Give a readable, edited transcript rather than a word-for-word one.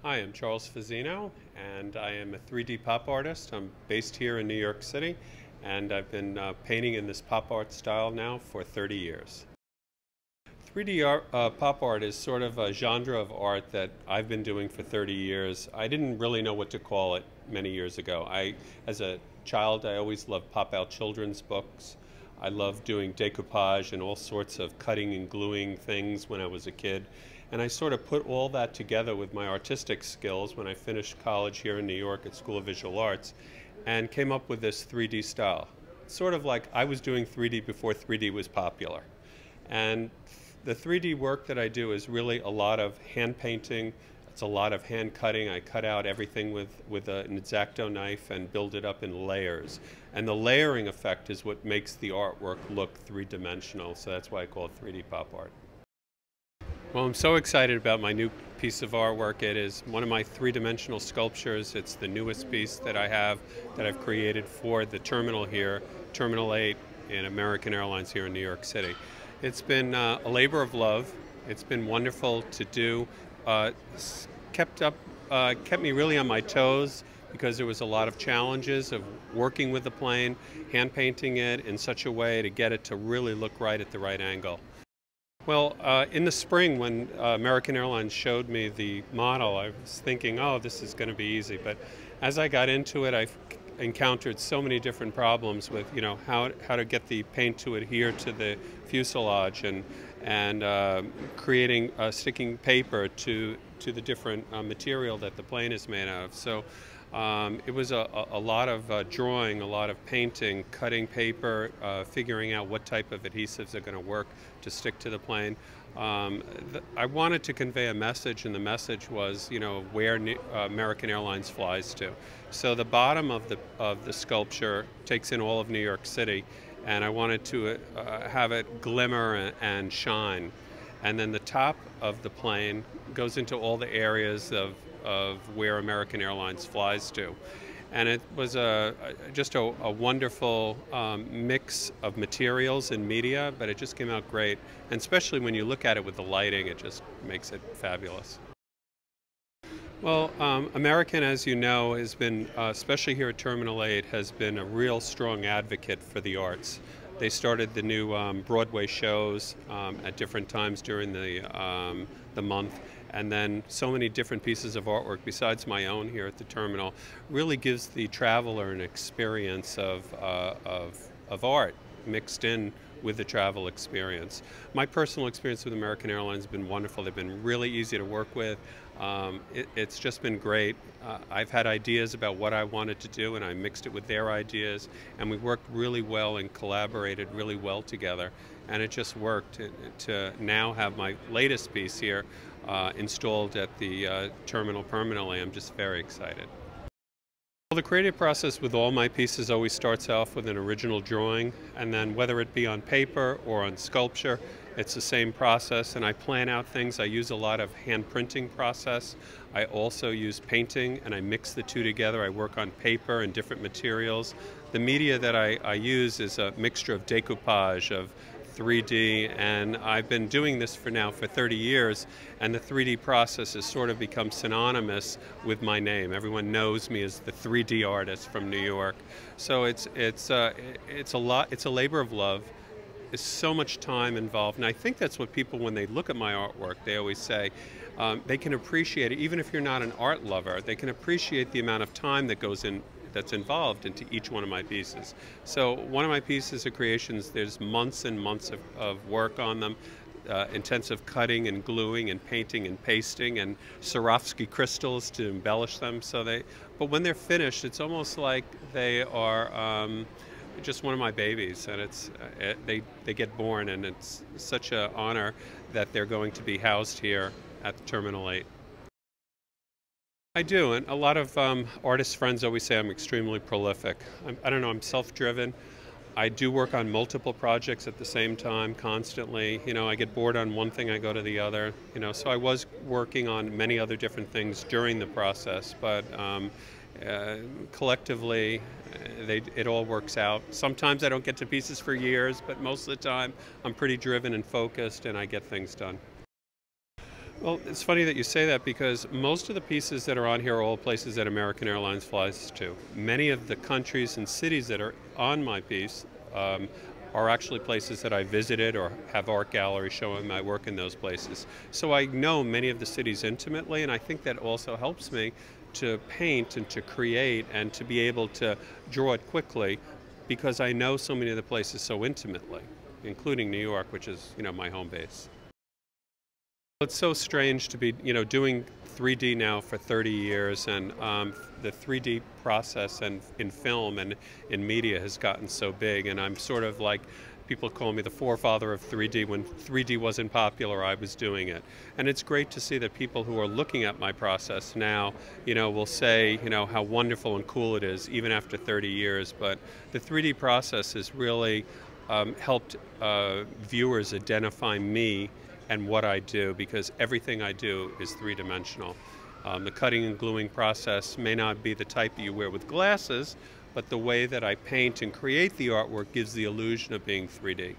Hi, I'm Charles Fazzino, and I am a 3D pop artist. I'm based here in New York City, and I've been painting in this pop art style now for 30 years. 3D pop art is sort of a genre of art that I've been doing for 30 years. I didn't really know what to call it many years ago. As a child, I always loved pop-out children's books. I loved doing decoupage and all sorts of cutting and gluing things when I was a kid. And I sort of put all that together with my artistic skills when I finished college here in New York at School of Visual Arts and came up with this 3D style. Sort of like I was doing 3D before 3D was popular. And the 3D work that I do is really a lot of hand painting. It's a lot of hand cutting. I cut out everything with an X-Acto knife and build it up in layers. And the layering effect is what makes the artwork look three-dimensional, so that's why I call it 3D pop art. Well, I'm so excited about my new piece of artwork. It is one of my three-dimensional sculptures. It's the newest piece that I have that I've created for the terminal here, Terminal 8 in American Airlines here in New York City. It's been a labor of love. It's been wonderful to do. Kept me really on my toes because there was a lot of challenges of working with the plane, hand painting it in such a way to get it to really look right at the right angle. Well, in the spring when American Airlines showed me the model, I was thinking, oh, this is going to be easy. But as I got into it, I encountered so many different problems with, how to get the paint to adhere to the fuselage and creating sticking paper to the different material that the plane is made out of. So it was a lot of drawing, a lot of painting, cutting paper, figuring out what type of adhesives are going to work to stick to the plane. I wanted to convey a message, and the message was, where American Airlines flies to. So the bottom of the sculpture takes in all of New York City, and I wanted to have it glimmer and shine. And then the top of the plane goes into all the areas of where American Airlines flies to. And it was just a wonderful mix of materials and media, but it just came out great. And especially when you look at it with the lighting, it just makes it fabulous. Well, American, as you know, has been, especially here at Terminal 8, has been a real strong advocate for the arts. They started the new Broadway shows at different times during the month, and then so many different pieces of artwork besides my own here at the terminal really gives the traveler an experience of art mixed in with the travel experience. My personal experience with American Airlines has been wonderful. They've been really easy to work with. It's just been great. I've had ideas about what I wanted to do, and I mixed it with their ideas, and we worked really well and collaborated really well together, and it just worked to now have my latest piece here installed at the terminal permanently. I'm just very excited. Well, the creative process with all my pieces always starts off with an original drawing, and then whether it be on paper or on sculpture, it's the same process, and I plan out things. I use a lot of hand printing process. I also use painting, and I mix the two together. I work on paper and different materials. The media that I use is a mixture of decoupage, of 3D, and I've been doing this for 30 years, and the 3D process has sort of become synonymous with my name. Everyone knows me as the 3D artist from New York. So it's a lot. It's a labor of love. There's so much time involved, and I think that's what people, when they look at my artwork, they always say they can appreciate it. Even if you're not an art lover, they can appreciate the amount of time that goes in, that's involved into each one of my pieces. So one of my pieces of creations, there's months and months of work on them, intensive cutting and gluing and painting and pasting and Swarovski crystals to embellish them. But when they're finished, it's almost like they are just one of my babies, and they get born, and it's such an honor that they're going to be housed here at the Terminal 8. I do, and a lot of artist friends always say I'm extremely prolific. I don't know, I'm self-driven. I do work on multiple projects at the same time, constantly. I get bored on one thing, I go to the other. So I was working on many other different things during the process, but collectively, it all works out. Sometimes I don't get to pieces for years, but most of the time I'm pretty driven and focused, and I get things done. Well, it's funny that you say that because most of the pieces that are on here are all places that American Airlines flies to. Many of the countries and cities that are on my piece are actually places that I visited or have art galleries showing my work in those places. So I know many of the cities intimately, and I think that also helps me to paint and to create and to be able to draw it quickly because I know so many of the places so intimately, including New York, which is, my home base. It's so strange to be, doing 3D now for 30 years, and the 3D process and in film and in media has gotten so big, and I'm sort of like, people call me the forefather of 3D. When 3D wasn't popular, I was doing it. And it's great to see that people who are looking at my process now, will say, how wonderful and cool it is, even after 30 years. But the 3D process has really helped viewers identify me and what I do, because everything I do is three-dimensional. The cutting and gluing process may not be the type that you wear with glasses, but the way that I paint and create the artwork gives the illusion of being 3D.